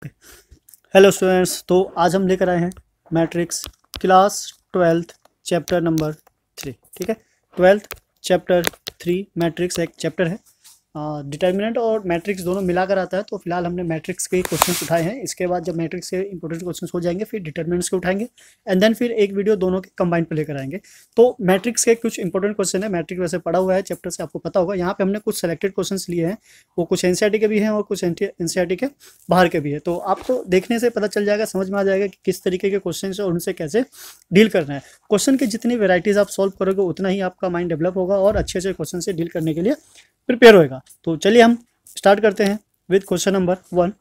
Hello students, तो आज हम लेकर आए हैं matrix class 12th chapter number 3। ठीक है, 12th चैप्टर 3 मैट्रिक्स एक चैप्टर है। डिटर्मिनेंट और मैट्रिक्स दोनों मिलाकर आता है। तो फिलहाल हमने मैट्रिक्स के क्वेश्चंस उठाए हैं। इसके बाद जब मैट्रिक्स के इंपॉर्टेंट क्वेश्चंस हो जाएंगे फिर डिटर्मिनेंट्स के उठाएंगे एंड देन फिर एक वीडियो दोनों के कंबाइन पे लेकर आएंगे। तो मैट्रिक्स के कुछ इंपॉर्टेंट क्वेश्चन है। मैट्रिक्स वैसे पढ़ा हुआ है चैप्टर से, आपको पता होगा। यहाँ पे हमने कुछ सेलेक्टेड क्वेश्चंस लिए हैं, वो कुछ एनसीईआरटी के भी हैं और कुछ एनसीईआरटी के बाहर के भी है। तो आपको देखने से पता चल जाएगा, समझ में आ जाएगा कि किस तरीके के क्वेश्चन है और उनसे कैसे डील करना है। क्वेश्चन की जितनी वेराइटीज आप सॉल्व करोगे उतना ही आपका माइंड डेवलप होगा और अच्छे अच्छे क्वेश्चन से डील करने के लिए प्रिपेयर होएगा। तो चलिए हम स्टार्ट करते हैं with question number 1।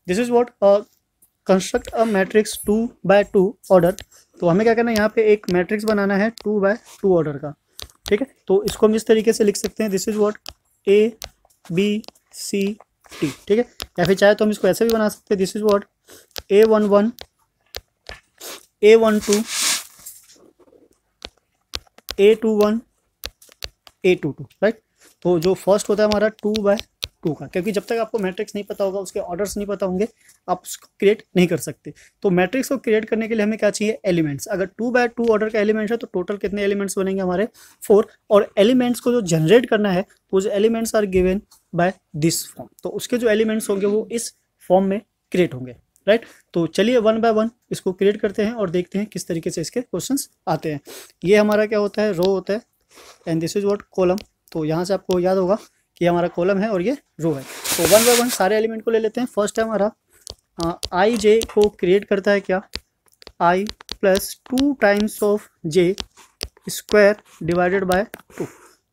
This is what construct a matrix 2 by 2 order. तो हमें क्या करना है, यहाँ पे एक मैट्रिक्स बनाना है 2 by 2 ऑर्डर का। ठीक है, तो इसको हम इस तरीके से लिख सकते हैं, this is what A B C T. ठीक है, या फिर चाहे तो हम इसको ऐसे भी बना सकते हैं, this is what A11 A12 A21 A22। Right, तो जो फर्स्ट होता है हमारा 2 by 2 का, क्योंकि जब तक आपको मैट्रिक्स नहीं पता होगा, उसके ऑर्डर्स नहीं पता होंगे, आप उसको क्रिएट नहीं कर सकते। तो मैट्रिक्स को क्रिएट करने के लिए हमें क्या चाहिए, एलिमेंट्स। अगर 2 by 2 ऑर्डर का एलिमेंट्स है तो टोटल कितने एलिमेंट्स बनेंगे हमारे, 4। और एलिमेंट्स को जो जनरेट करना है, वो elements are given by this form. तो उसके जो एलिमेंट्स होंगे वो इस फॉर्म में क्रिएट होंगे। राइट, तो चलिए 1 by 1 इसको क्रिएट करते हैं और देखते हैं किस तरीके से इसके क्वेश्चंस आते हैं। ये हमारा क्या होता है, रो होता है and this is what column. तो यहाँ से आपको याद होगा कि हमारा कॉलम है और ये रो है। तो 1 by 1 सारे एलिमेंट को ले लेते हैं। फर्स्ट है हमारा आई जे को क्रिएट करता है क्या, I plus 2 times of J square divided by 2।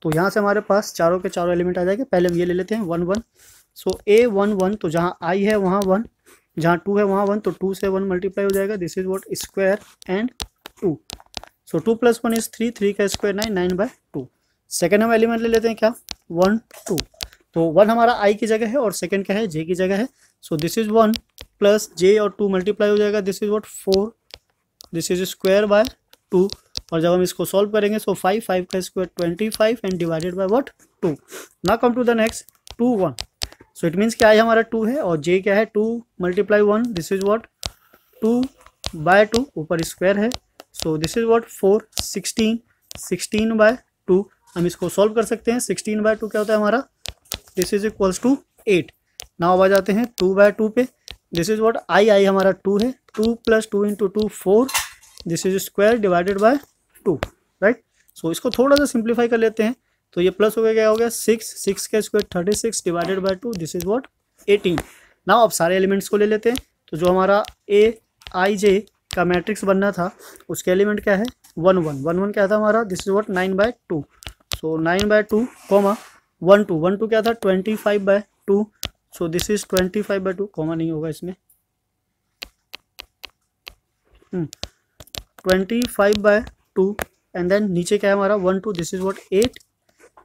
तो यहाँ से हमारे पास चारों के चारों एलिमेंट आ जाएंगे। पहले हम ये ले लेते हैं 1 1। सो A11, तो जहाँ आई है वहाँ 1, जहाँ 2 है वहाँ 1, तो 2 से 1 मल्टीप्लाई हो जाएगा, this is what square and 2। So 2 + 1 is 3, 3 का स्क्वायर 9, 9 by 2। सेकेंड हम एलिमेंट ले लेते हैं क्या, 1 2। तो 1 हमारा आई की जगह है और सेकेंड क्या है, जे की जगह है। सो दिस इज 1 प्लस जे और 2 मल्टीप्लाई हो जाएगा, this is what 4, this is square by 2। और जब हम इसको सॉल्व करेंगे, सो 5, 5 का square 25 and divided by what 2। Now come to the next 2 1। So it means कि आई हमारा 2 है और जे क्या है 2 × 1, दिस इज व्हाट 2 by 2, ऊपर स्क्वायर है। सो दिस इज व्हाट 4 16, 16 by 2। हम इसको सॉल्व कर सकते हैं। 16 by 2 क्या होता है हमारा, this is equals to 8। Now आ जाते हैं 2 by 2 पे। दिस इज व्हाट आई हमारा 2 है, 2 + 2 × 2 4, this is square divided by 2। Right, so इसको थोड़ा सा सिंप्लीफाई कर लेते हैं। तो ये प्लस हो गया, क्या हो गया 6, 6 का square 36 divided by 2, this is what 18। Now अब सारे एलिमेंट्स को ले लेते हैं। तो जो हमारा ए आई जे का मैट्रिक्स बनना था, उसके एलिमेंट क्या है 1 1 1 1 क्या था हमारा, this is what 9 by 2। So 9 by 2 comma 1 2 1 2 क्या था 25 by 2। So this is 25 by 2, comma नहीं होगा इसमें, 25 by 2 एंड देन नीचे क्या है हमारा 1 2, this is what 8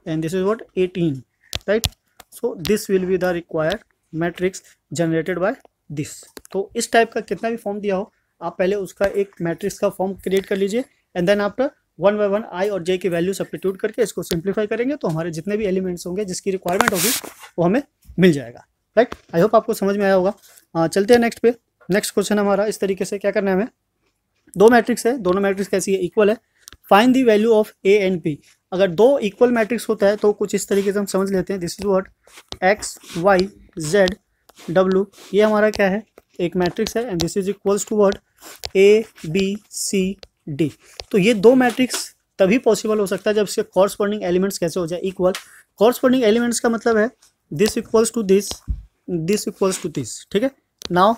and this is what 18। Right, so this will be the required matrix generated by this. तो इस टाइप का कितना भी फॉर्म दिया हो, आप पहले उसका एक मैट्रिक्स का फॉर्म क्रिएट कर लीजिए एंड देन आफ्टर 1 by 1 आई और जे की वैल्यू सब्स्टिट्यूट करके इसको सिंप्लीफाई करेंगे तो हमारे जितने भी एलिमेंट्स होंगे जिसकी रिक्वायरमेंट होगी वो हमें मिल जाएगा। राइट, आई होप आपको समझ में आया होगा। चलते हैं नेक्स्ट पे। नेक्स्ट क्वेश्चन हमारा इस तरीके से क्या करना है हमें, दो मैट्रिक्स है, दोनों मैट्रिक्स कैसी है, इक्वल है। Find the value of A and B. अगर दो इक्वल मैट्रिक्स होता है तो कुछ इस तरीके से हम समझ लेते हैं, this is what X Y Z W. ये हमारा क्या है, एक मैट्रिक्स है and this is equals to what A B C D. तो ये दो मैट्रिक्स तभी पॉसिबल हो सकता है जब इसके कॉरस्पॉन्डिंग एलिमेंट्स कैसे हो जाए, इक्वल। कॉरस्पॉन्डिंग एलिमेंट्स का मतलब है this equals to this, this equals to this. ठीक है, now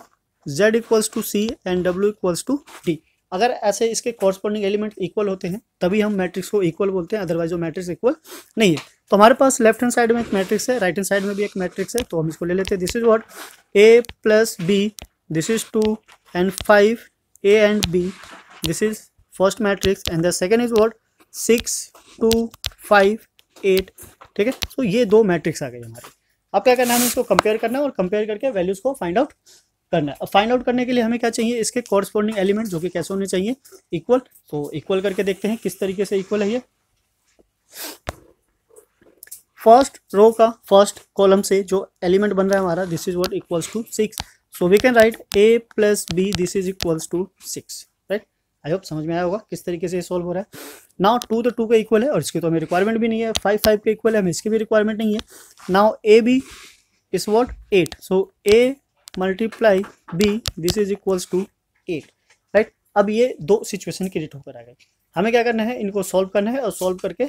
z equals to C and w equals to D. अगर ऐसे इसके कॉरस्पॉन्डिंग एलिमेंट इक्वल होते हैं तभी हम मैट्रिक्स को इक्वल बोलते हैं, अदरवाइज वो मैट्रिक्स इक्वल नहीं है। तो हमारे पास लेफ्ट हैंड साइड में एक मैट्रिक्स है, राइट हैंड साइड में भी एक मैट्रिक्स है, तो हम इसको ले लेते हैं। This is what a + b, this is 2 and 5 a and b, this is first matrix and the second is what 6 2 5 8। ठीक है, तो ये दो मैट्रिक्स आ गए हमारे। अब क्या करना है, हमें इसको कंपेयर करना है और कंपेयर करके वैल्यूज को फाइंड आउट करना है। अब फाइंड आउट करने के लिए हमें क्या चाहिए, इसके कॉरस्पॉन्डिंग एलिमेंट जो कि कैसे होने चाहिए, इक्वल। तो इक्वल करके देखते हैं किस तरीके से इक्वल है ये। फर्स्ट रो का फर्स्ट कॉलम से जो एलिमेंट बन रहा है हमारा, this is what equals to 6। So we can write a plus B this is equals to 6, right. I hope समझ में आया होगा किस तरीके से सॉल्व हो रहा है। नाउ 2 तो 2 का इक्वल है और इसकी तो हमें रिक्वायरमेंट भी नहीं है। 5 5 के इक्वल है, हमें इसकी भी रिक्वायरमेंट नहीं है। Now A B is what 8, so a multiply b this is equals to 8, right. अब ये दो सिचुएशन क्रिएट होकर आ गए, हमें क्या करना है, इनको सॉल्व करना है और सॉल्व करके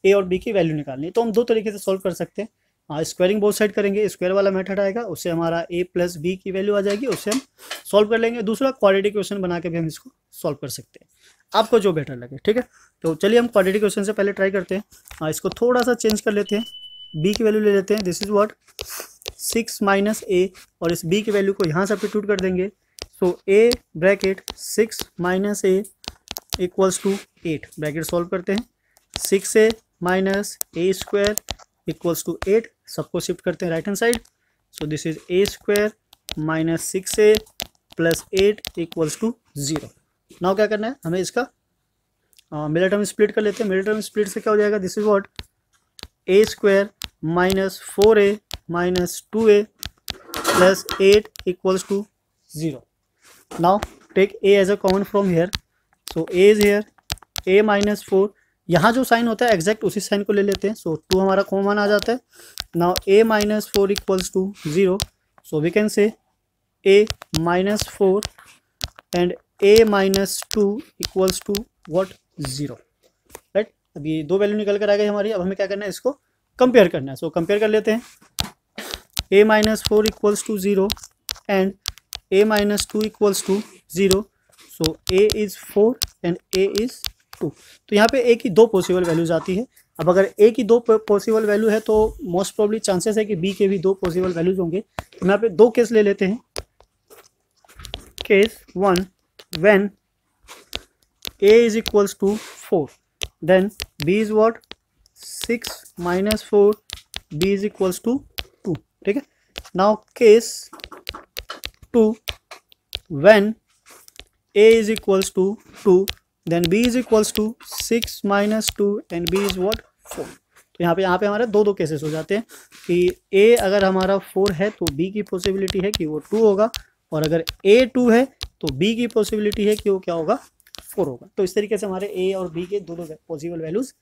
ए और बी की वैल्यू निकालनी है। तो हम दो तरीके से सॉल्व कर सकते हैं। स्क्वायरिंग बोथ साइड करेंगे, स्क्वायर वाला मेथड आएगा, उससे हमारा ए प्लस बी की वैल्यू आ जाएगी, उससे हम सॉल्व कर लेंगे। दूसरा क्वाड्रेटिक क्वेश्चन बना के भी हम इसको सॉल्व कर सकते हैं, आपको जो बेटर लगे, ठीक है। तो चलिए हम क्वाड्रेटिक क्वेश्चन से पहले ट्राई करते हैं। इसको थोड़ा सा चेंज कर लेते हैं, बी की वैल्यू ले लेते हैं, दिस इज व्हाट 6 माइनस ए, और इस बी की वैल्यू को यहाँ सब्स्टिट्यूट कर देंगे। So a bracket 6 minus a equals to 8, bracket solve करते हैं। 6a minus a square equals to 8, सबको शिफ्ट करते हैं right hand side. So this is a square minus 6a plus 8 equals to 0। Now क्या करना है, हमें इसका मिडल टर्म स्प्लिट कर लेते हैं। मिडल टर्म स्प्लिट से क्या हो जाएगा, this is what A square minus 4a minus 2a plus 8 equals to 0। Now take a as a common from here, so a is here, a minus 4, यहाँ जो sign होता है एग्जैक्ट उसी sign को ले लेते हैं। सो 2 हमारा कॉमन आ जाता है। Now a minus 4 equals to 0, so we can say a minus 4 and a minus 2 equals to what 0, right. अब ये दो वैल्यू निकल कर आ गई हमारी। अब हमें क्या करना है, इसको कंपेयर करना है। सो कंपेयर कर लेते हैं, a minus 4 equals to 0 and a minus 2 equals to 0। So a is 4 and a is 2। तो यहाँ पे a की दो पॉसिबल वैल्यूज आती है। अब अगर a की दो पॉसिबल वैल्यू है तो मोस्ट प्रोबेबली चांसेस है कि b के भी दो पॉसिबल वैल्यूज होंगे। तो यहाँ पे दो केस ले लेते हैं। Case 1, when a is equals to 4 then b is what 6 minus 4, b is equals to 2, ठीक है। Now case 2, when a is equals to 2 then b is equals to 6 minus 2 and b is what 4। तो यहाँ पे हमारे दो cases हो जाते हैं कि a अगर हमारा 4 है तो b की पॉसिबिलिटी है कि वो 2 होगा, और अगर a 2 है तो b की पॉसिबिलिटी है कि वो क्या होगा 4 होगा। तो इस तरीके से हमारे a और b के दोनों पॉसिबल वैल्यूज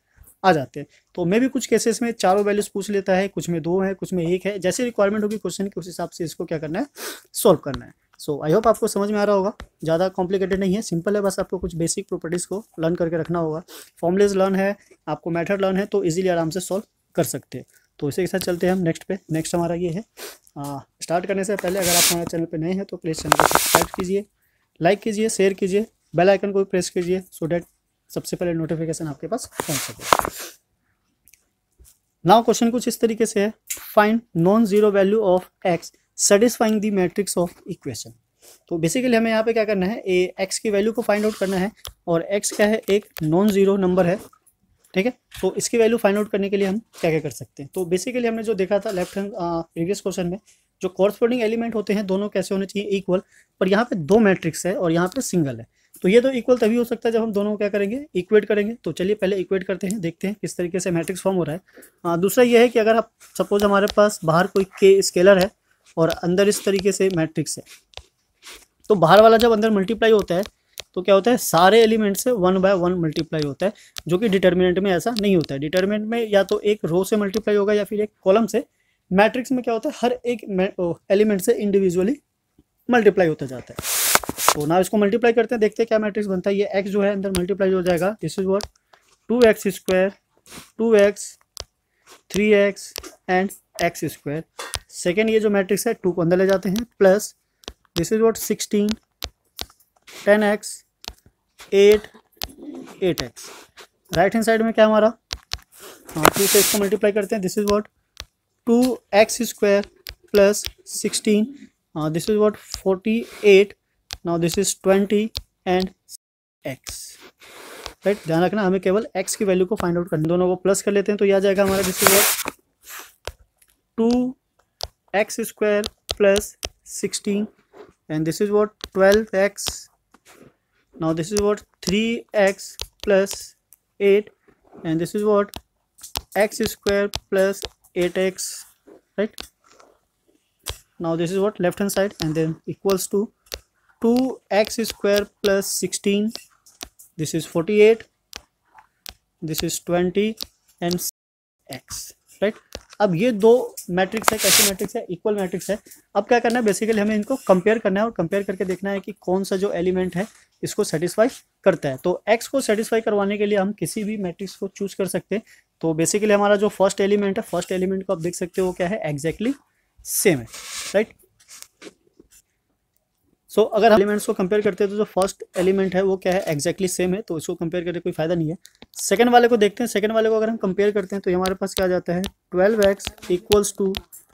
आ जाते हैं। तो मैं भी कुछ केसेस में चारों वैल्यूज पूछ लेता है, कुछ में 2 है, कुछ में 1 है, जैसे रिक्वायरमेंट होगी क्वेश्चन के उस हिसाब से इसको क्या करना है, सॉल्व करना है। सो आई होप आपको समझ में आ रहा होगा, ज़्यादा कॉम्प्लिकेटेड नहीं है, सिंपल है, बस आपको कुछ बेसिक प्रॉपर्टीज़ को लर्न करके रखना होगा। फॉर्मुलेज लर्न है, आपको मेथड लर्न है, तो इजीली आराम से सॉल्व कर सकते हैं। तो इसी के साथ चलते हैं हम नेक्स्ट पे। नेक्स्ट हमारा ये है, स्टार्ट करने से पहले अगर आप हमारे चैनल पे नए हैं तो प्लीज़ चैनल को सब्सक्राइब कीजिए, लाइक कीजिए, शेयर कीजिए, बेल आइकन को प्रेस कीजिए सो डैट सबसे पहले नोटिफिकेशन आपके पास पहुँच सके। नाउ क्वेश्चन कुछ इस तरीके से है, find non zero value of x satisfying the matrix of equation. तो बेसिकली हमें यहाँ पे क्या करना है, x की वैल्यू को फाइंड आउट करना है, और x क्या है, एक नॉन जीरो नंबर है, ठीक है। तो इसकी वैल्यू फाइंड आउट करने के लिए हम क्या क्या कर सकते हैं। तो बेसिकली हमने जो देखा था लेफ्ट हैंड प्रीवियस क्वेश्चन में, जो कॉरस्पॉन्डिंग एलिमेंट होते हैं दोनों कैसे होने चाहिए, इक्वल, पर यहाँ पे दो मैट्रिक्स है और यहाँ पे सिंगल है। तो ये तो इक्वल तभी हो सकता है जब हम दोनों क्या करेंगे, इक्वेट करेंगे। तो चलिए पहले इक्वेट करते हैं, देखते हैं किस तरीके से मैट्रिक्स फॉर्म हो रहा है। दूसरा ये है कि अगर आप सपोज हमारे पास बाहर कोई के स्केलर है और अंदर इस तरीके से मैट्रिक्स है, तो बाहर वाला जब अंदर मल्टीप्लाई होता है तो क्या होता है, सारे एलिमेंट से 1 बाय 1 मल्टीप्लाई होता है, जो कि डिटर्मिनेंट में ऐसा नहीं होता है। डिटर्मिनेंट में या तो एक रो से मल्टीप्लाई होगा या फिर एक कॉलम से। मैट्रिक्स में क्या होता है, हर एक एलिमेंट से इंडिविजुअली मल्टीप्लाई होता जाता है। तो ना इसको मल्टीप्लाई करते हैं, देखते हैं क्या मैट्रिक्स बनता है। ये x जो है अंदर मल्टीप्लाई हो जाएगा, this is what 2x square, 2x, 3x and x square. Second ये जो मैट्रिक्स है 2 को अंदर ले जाते हैं, plus this is what 16, 10x, 8, 8x। Right hand side में क्या हमारा 2 से इसको मल्टीप्लाई करते हैं, this is what 2x square plus 16, this is what 48, now this is 20 and x, right. ध्यान रखना हमें केवल x की वैल्यू को फाइंड आउट करना, दोनों को प्लस कर लेते हैं तो यह आ जाएगा हमारा, this is what 2x square plus 16 and this is what 12x. Now this is what 3x plus 8, and this is what x square plus 8x, right? Now this is what left hand side, and then equals to 2x square plus 16, this is 48, this is 20 and x, right. अब ये दो matrix है, कैसे matrix है, equal matrix है। अब क्या करना है, बेसिकली हमें इनको कंपेयर करना है और कंपेयर करके देखना है कि कौन सा जो एलिमेंट है इसको सेटिस्फाई करता है। तो x को सेटिस्फाई करवाने के लिए हम किसी भी मैट्रिक्स को चूज कर सकते हैं। तो बेसिकली हमारा जो फर्स्ट एलिमेंट है, फर्स्ट एलिमेंट को आप देख सकते हो क्या है, एग्जैक्टली सेम है, राइट। सो अगर हम एलिमेंट्स को कंपेयर करते हैं तो जो फर्स्ट एलिमेंट है वो क्या है, एग्जैक्टली सेम है, तो इसको कंपेयर करके कोई फायदा नहीं है। सेकंड वाले को देखते हैं। सेकंड वाले को अगर हम कंपेयर करते हैं तो हमारे पास क्या आ जाता है, 12x equals to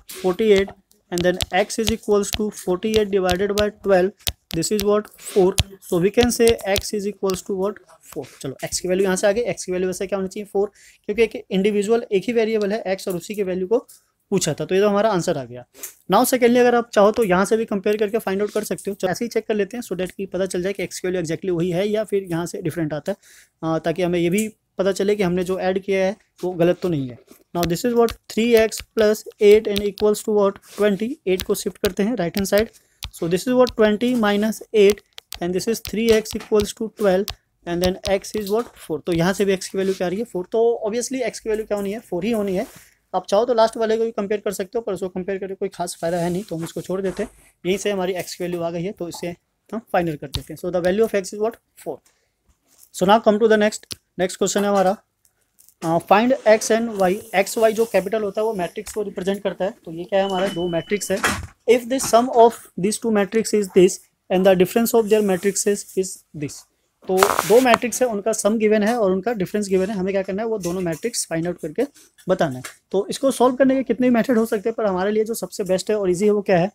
48 and then x is equals to 48 divided by 12, this is what 4। So we can say x is equals to what 4। चलो x की वैल्यू यहाँ से आ गई, x की वैल्यू वैसे क्या होनी चाहिए 4, क्योंकि एक इंडिविजुअल एक ही वेरिएबल है x और उसी की वैल्यू को पूछा था, तो ये तो हमारा आंसर आ गया। नाउ सेकेंडली अगर आप चाहो तो यहाँ से भी कंपेयर करके फाइंड आउट कर सकते हो। ऐसे ही चेक कर लेते हैं सो डेट की पता चल जाए कि एक्स की वैल्यू एक्जैक्टली वही है या फिर यहाँ से डिफरेंट आता है, ताकि हमें ये भी पता चले कि हमने जो ऐड किया है वो गलत तो नहीं है। Now this is what 3x plus 8 and equals to what 20। 8 को शिफ्ट करते हैं right hand side, so this is what 20 minus 8 and this is 3x equals to 12 and then x is what 4। तो यहाँ से भी x की value क्या आ रही है 4, तो ऑब्वियसली x की वैल्यू क्या होनी है 4 ही होनी है। आप चाहो तो लास्ट वाले को भी कंपेयर कर सकते हो, पर उसको कंपेयर करके कोई खास फायदा है नहीं, तो हम इसको छोड़ देते हैं। यहीं से हमारी x की वैल्यू आ गई है, तो इसे हम फाइनल कर देते हैं। So the value of x is what 4। So now come to the next question है हमारा, find x and y। X Y जो कैपिटल होता है वो मैट्रिक्स को रिप्रेजेंट करता है। तो ये क्या है, हमारा दो मैट्रिक्स है। If the sum of this two matrix is this and the difference of their matrices is this. तो दो मैट्रिक्स है, उनका सम गिवन है और उनका डिफरेंस गिवन है। हमें क्या करना है, वो दोनों मैट्रिक्स फाइंड आउट करके बताना है। तो इसको सॉल्व करने के कितने भी मेथड हो सकते हैं, पर हमारे लिए जो सबसे बेस्ट है और इजी है वो क्या है,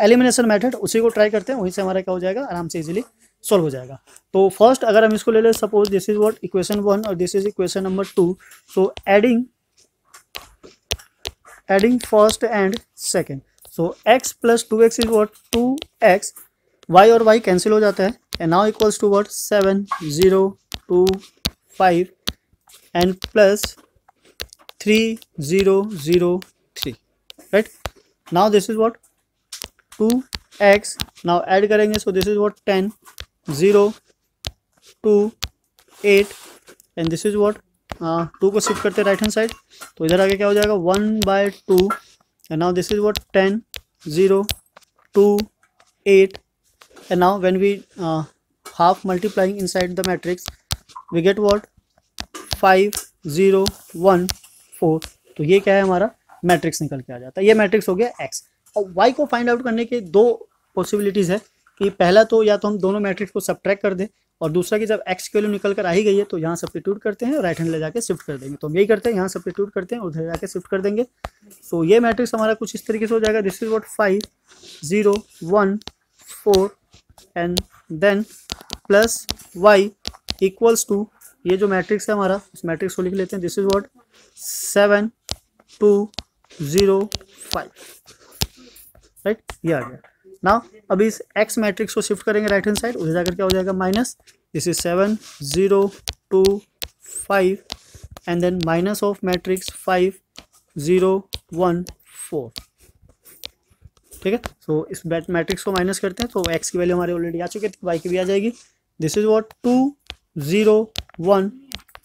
एलिमिनेशन मेथड। उसी को ट्राई करते हैं, वहीं से हमारा क्या हो जाएगा, आराम से इजीली सॉल्व हो जाएगा। तो फर्स्ट अगर हम इसको ले लें, suppose this is what equation 1 और this is equation number 2। So adding first and second, so x plus 2x is what 2x, y और y कैंसिल हो जाता है and now equals to what 7 0 2 5 and plus 3 0 0 3, right? Now this is what 2x, now add करेंगे, so this is what 10 0 2 8 and this is what 2 को shift करते हैं right hand side, तो इधर आगे क्या हो जाएगा 1/2 and now this is what 10 0 2 8 and now when we half multiplying inside the matrix we get what 5 0 1 4। तो ये क्या है, हमारा मैट्रिक्स निकल के आ जाता है। ये मैट्रिक्स हो गया x। और y को फाइंड आउट करने के दो पॉसिबिलिटीज़ है कि पहला तो या तो हम दोनों मैट्रिक्स को सब्ट्रैक्ट कर दें, और दूसरा कि जब x की वैल्यू निकल कर आ ही गई है तो यहाँ सब्स्टिट्यूट करते हैं, राइट हैंड ले जाके शिफ्ट कर देंगे। तो हम यही करते हैं, यहाँ सब्स्टिट्यूट करते हैं, उधर जाके शिफ्ट कर देंगे। सो ये मैट्रिक्स हमारा कुछ इस तरीके से हो जाएगा, this is what 5 0 1 4 and then plus y equals to, ये जो मैट्रिक्स है हमारा, इस मैट्रिक्स को लिख लेते हैं, दिस इज व्हाट 7 2 0 5, राइट, ये आ गया। नाउ अभी इस x मैट्रिक्स को शिफ्ट करेंगे राइट हैंड साइड, उधर जाकर क्या हो जाएगा minus, this is 7 0 2 5 and then minus of matrix 5 0 1 4, ठीक है। सो इस मैट्रिक्स को माइनस करते हैं, तो x की वैल्यू हमारी ऑलरेडी आ चुकी है, y की भी आ जाएगी। This is what 2 0 1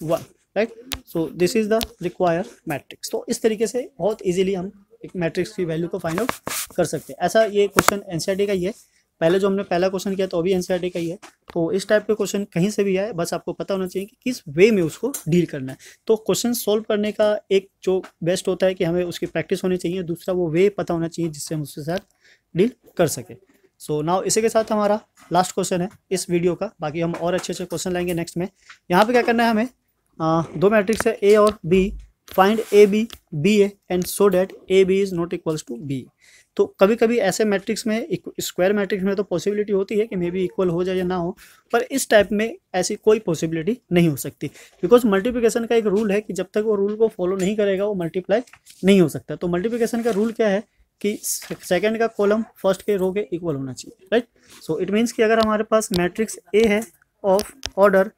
1, right. So this is the require matrix. तो इस तरीके से बहुत इजीली हम एक मैट्रिक्स की वैल्यू को फाइंड आउट कर सकते हैं। ऐसा ये क्वेश्चन एनसीईआरटी का ही है, पहले जो हमने पहला क्वेश्चन किया तो अभी एनसीईआरटी का ही है। तो इस टाइप के क्वेश्चन कहीं से भी आए, बस आपको पता होना चाहिए कि किस वे में उसको डील करना है। तो क्वेश्चन सॉल्व करने का एक जो बेस्ट होता है कि हमें उसकी प्रैक्टिस होनी चाहिए, दूसरा वो वे पता होना चाहिए जिससे हम उसके साथ डील कर सके। सो नाउ इसी के साथ हमारा लास्ट क्वेश्चन है इस वीडियो का। बाकी हम और अच्छे क्वेश्चन लाएंगे नेक्स्ट में। यहाँ पे क्या करना है हमें, दो मैट्रिक्स है A और B, find AB BA and so that AB is not equals to B। तो कभी कभी ऐसे मैट्रिक्स में, स्क्वायर मैट्रिक्स में तो पॉसिबिलिटी होती है कि मे बी इक्वल हो जाए या ना हो, पर इस टाइप में ऐसी कोई पॉसिबिलिटी नहीं हो सकती, बिकॉज मल्टीप्लिकेशन का एक रूल है कि जब तक वो रूल को फॉलो नहीं करेगा वो मल्टीप्लाई नहीं हो सकता। तो मल्टीप्लिकेशन का रूल क्या है, कि सेकंड का कॉलम फर्स्ट के रो के इक्वल होना चाहिए, राइट। सो इट मीन्स कि अगर हमारे पास मैट्रिक्स ए है ऑफ ऑर्डर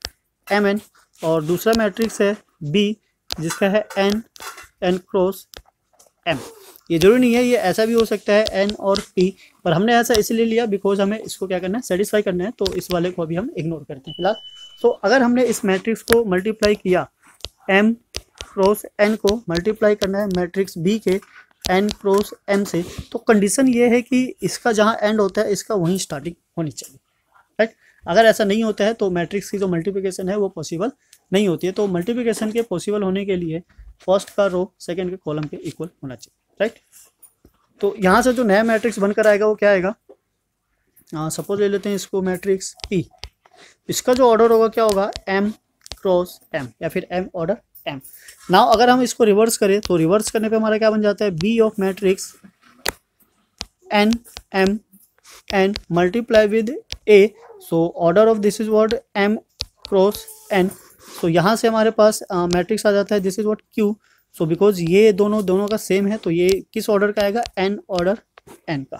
mn और दूसरा मैट्रिक्स है b जिसका है n क्रॉस m, ये जरूरी नहीं है, ये ऐसा भी हो सकता है n और p, पर हमने ऐसा इसलिए लिया बिकॉज हमें इसको क्या करना है, सेटिस्फाई करना है, तो इस वाले को अभी हम इग्नोर करते हैं फिलहाल। सो अगर हमने इस मैट्रिक्स को मल्टीप्लाई किया, m क्रॉस n को मल्टीप्लाई करना है मैट्रिक्स b के n क्रॉस m से, तो कंडीशन ये है कि इसका जहाँ एंड होता है इसका वहीं स्टार्टिंग होनी चाहिए, राइट। अगर ऐसा नहीं होता है तो मैट्रिक्स की जो मल्टीप्लिकेशन है वो पॉसिबल नहीं होती है। तो मल्टीप्लिकेशन के पॉसिबल होने के लिए फर्स्ट का रो सेकंड के कॉलम के इक्वल होना चाहिए, राइट। तो यहाँ से जो नया मैट्रिक्स बनकर आएगा वो क्या आएगा, सपोज ले लेते हैं इसको मैट्रिक्स P, इसका जो ऑर्डर होगा क्या होगा, m क्रॉस m या फिर m ऑर्डर m। नाउ अगर हम इसको रिवर्स करें तो रिवर्स करने पे हमारा क्या बन जाता है, b of matrix n m n multiply with a, so order of this is what m cross n। सो यहाँ से हमारे पास मैट्रिक्स आ जाता है this is what q, so because ये दोनों का सेम है तो ये किस ऑर्डर का आएगा, n ऑर्डर n का,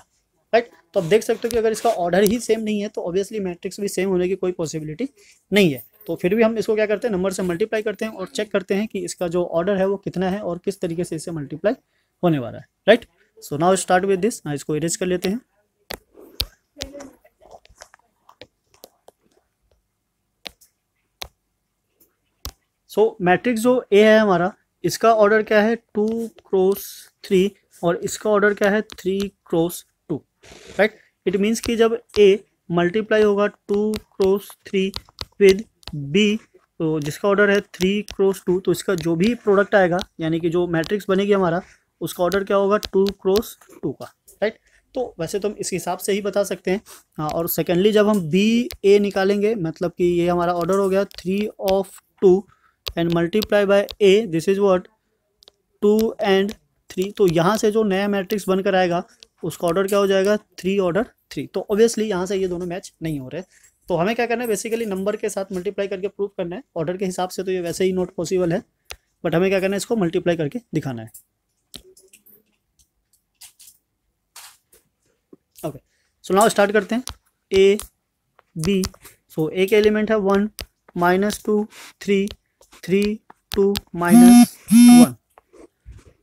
राइट। तो अब देख सकते हो कि अगर इसका ऑर्डर ही सेम नहीं है तो ऑब्वियसली मैट्रिक्स भी सेम होने की कोई पॉसिबिलिटी नहीं है। तो फिर भी हम इसको क्या करते हैं, नंबर से मल्टीप्लाई करते हैं और चेक करते हैं कि इसका जो ऑर्डर है वो कितना है और किस तरीके से इससे मल्टीप्लाई होने वाला है, right. So now start with this, इसको इरेज कर लेते हैं। सो मैट्रिक्स जो ए है हमारा, इसका ऑर्डर क्या है 2 क्रॉस 3 और इसका ऑर्डर क्या है 3 क्रॉस 2, राइट। इट मीन्स कि जब ए मल्टीप्लाई होगा 2 क्रॉस 3 विद बी, तो जिसका ऑर्डर है 3 क्रॉस 2, तो इसका जो भी प्रोडक्ट आएगा यानी कि जो मैट्रिक्स बनेगी हमारा उसका ऑर्डर क्या होगा 2 क्रॉस 2 का, राइट। तो वैसे तो हम इस हिसाब से ही बता सकते हैं। हाँ, और सेकेंडली जब हम बी ए निकालेंगे मतलब कि ये हमारा ऑर्डर हो गया 3 of 2 and multiply by A, this is what 2 and 3, तो यहाँ से जो नया मैट्रिक्स बनकर आएगा उसका ऑर्डर क्या हो जाएगा 3 ऑर्डर 3। तो ऑब्वियसली यहाँ से ये दोनों मैच नहीं हो रहे, तो हमें क्या करना है, बेसिकली नंबर के साथ मल्टीप्लाई करके प्रूव करना है। ऑर्डर के हिसाब से तो ये वैसे ही नॉट पॉसिबल है, बट हमें क्या करना है, इसको मल्टीप्लाई करके दिखाना है। ओके, सो नाउ स्टार्ट करते हैं ए बी। सो ए के एलिमेंट है 1 -2 3 3 2 -1,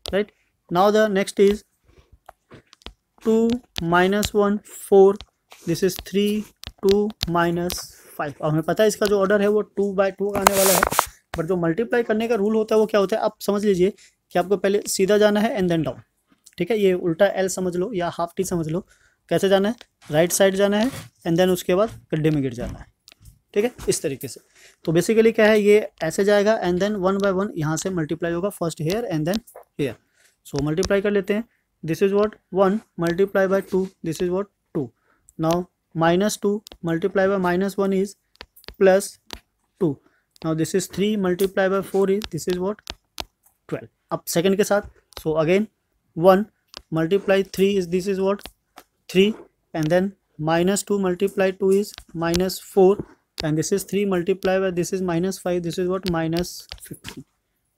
right। Now the next is 2 -1 4, this is 3 2 -5। अब हमें पता है इसका जो ऑर्डर है वो 2/2 आने वाला है, बट जो मल्टीप्लाई करने का रूल होता है वो क्या होता है, आप समझ लीजिए कि आपको पहले सीधा जाना है एंड देन डाउन, ठीक है। ये उल्टा एल समझ लो या हाफ टी समझ लो, कैसे जाना है, राइट साइड जाना है एंड देन उसके बाद गड्ढे में गिर जाना है, ठीक है, इस तरीके से। तो बेसिकली क्या है, ये ऐसे जाएगा एंड देन 1 बाय 1 यहाँ से मल्टीप्लाई होगा, first here and then here. So multiply कर लेते हैं, this is what 1 multiply by 2, this is what 2। Now -2 multiply by -1 is +2। Now this is 3 multiply by 4 is, this is what 12। अब second के साथ, so again 1 multiply 3 is, this is what 3 and then -2 multiply 2 is -4 and this is 3 multiply bye this is -5, this is what -15,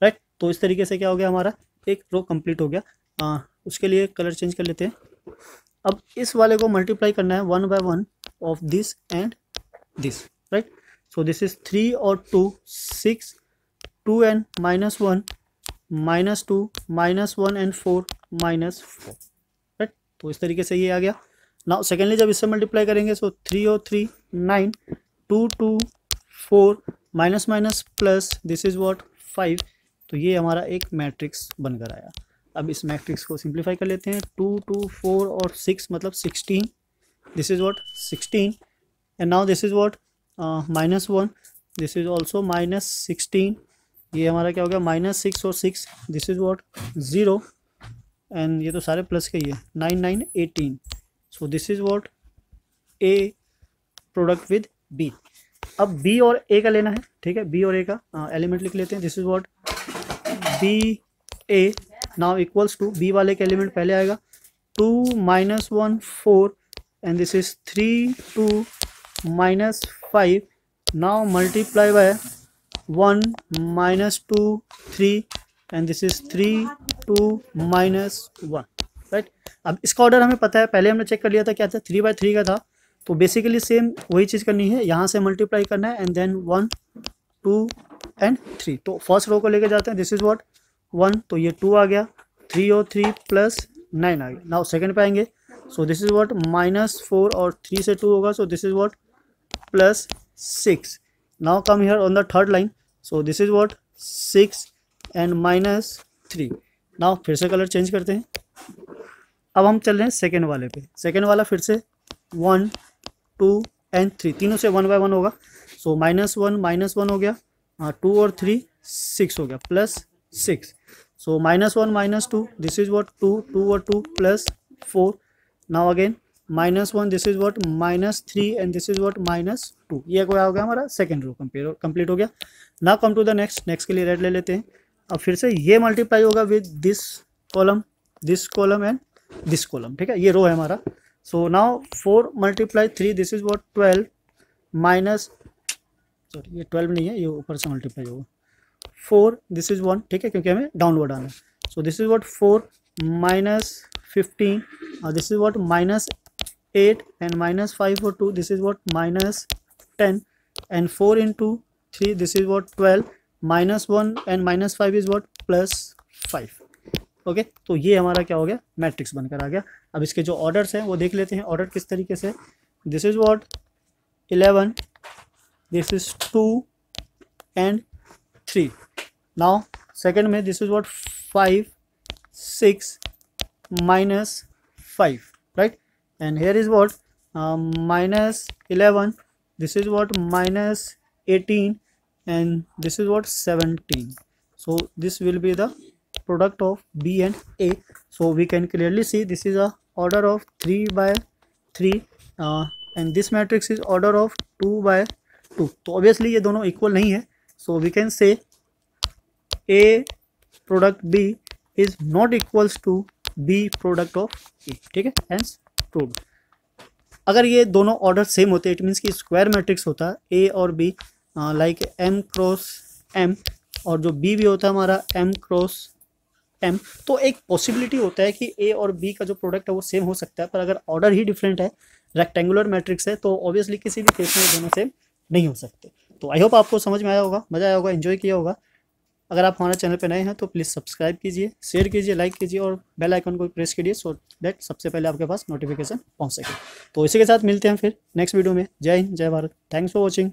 right. तो इस तरीके से क्या हो गया, हमारा एक रो कंप्लीट हो गया। उसके लिए कलर चेंज कर लेते हैं। अब इस वाले को मल्टीप्लाई करना है 1 by 1 of this and this, right. So this is 3 और 2 6 2 एंड -1 -2 -1 एंड 4 -4, राइट। तो इस तरीके से ये आ गया। नाउ सेकेंडली जब इससे मल्टीप्लाई करेंगे, सो 3 और 3 9 2 2 4 minus minus plus, this is what 5। तो ये हमारा एक मैट्रिक्स बनकर आया। अब इस मैट्रिक्स को सिंप्लीफाई कर लेते हैं, 2 2 4 और 6 मतलब 16, this is what 16 and now this is what -1, this is also -16, ये हमारा क्या हो गया -6 और 6, दिस इज व्हाट 0 एंड ये तो सारे प्लस के ही है 9 9 18। So this is what A product with B. अब बी और ए का लेना है, ठीक है, बी और ए का एलिमेंट लिख लेते हैं, this is what B A. Now equals to, B वाले के एलिमेंट पहले आएगा 2 -1 4 and this is 3 2 -5। Now multiply by 1 -2 3 and this is 3 2 -1, right. अब इसका ऑर्डर हमें पता है, पहले हमने चेक कर लिया था क्या था, 3/3 का था। तो बेसिकली सेम वही चीज़ करनी है, यहाँ से मल्टीप्लाई करना है एंड देन 1 2 एंड 3। तो फर्स्ट रो को लेके जाते हैं, दिस इज व्हाट 1, तो ये 2 आ गया, 3 और 3 प्लस 9 आ गया। नाउ सेकंड पे आएंगे, सो दिस इज व्हाट -4 और 3 से 2 होगा, सो this is what +6। Now come here on the third line, so this is what 6 and -3। Now फिर से कलर चेंज करते हैं। अब हम चल रहे हैं सेकेंड वाले पे, सेकेंड वाला फिर से 1 2 एंड 3, तीनों से 1 बाय 1 होगा। सो -1 हो गया, 2 और 3 6 हो गया, +6। सो -1 -2, दिस इज व्हाट 2, 2 और 2 +4। Now again -1, this is what -3 and this is what -2। ये क्या हो गया हमारा सेकेंड रो कंप्लीट हो गया। Now come to the next के लिए रेड ले लेते हैं। अब फिर से ये मल्टीप्लाई होगा with this column and this column, ठीक है, ये रो है हमारा। So now 4 × 3, this is what 12 minus, sorry ये 12 नहीं है, ये ऊपर से मल्टीप्लाई होगा 4, दिस इज 1, ठीक है, क्योंकि हमें डाउनवर्ड आना है। सो this is what 4 -15, this is what -8 and -5 और 2, this is what -10 and 4 × 3, this is what 12, -1 and -5 is what +5। Okay, तो ये हमारा क्या हो गया, मैट्रिक्स बनकर आ गया। अब इसके जो ऑर्डर्स हैं वो देख लेते हैं, ऑर्डर किस तरीके से। This is what 11, this is 2 and 3। Now second में this is what 5 6 -5, right, and here is what -11, this is what -18 and this is what 17. So this will be the product of B and A. So we can clearly see this is a order of 3/3 and this matrix is order of 2/2. तो obviously ये दोनों equal नहीं है, so we can say A product B is not equals to B product of A, ठीक है, hence proved। अगर ये दोनों ऑर्डर सेम होते इट मीन्स कि स्क्वायर मैट्रिक्स होता A और B like M cross M, और जो B भी होता है हमारा M क्रॉस M, तो एक पॉसिबिलिटी होता है कि A और B का जो प्रोडक्ट है वो सेम हो सकता है, पर अगर ऑर्डर ही डिफरेंट है, रेक्टेंगुलर मैट्रिक्स है, तो ऑब्वियसली किसी भी केस में दोनों सेम नहीं हो सकते। तो आई होप आपको समझ में आया होगा, मज़ा आया होगा, एंजॉय किया होगा। अगर आप हमारे चैनल पर नए हैं तो प्लीज़ सब्सक्राइब कीजिए, शेयर कीजिए, लाइक कीजिए और बेल आइकन को प्रेस कीजिए, सो दैट सबसे पहले आपके पास नोटिफिकेशन पहुंच सके। तो इसी के साथ मिलते हैं फिर नेक्स्ट वीडियो में। जय हिंद, जय भारत, थैंक्स फॉर वॉचिंग।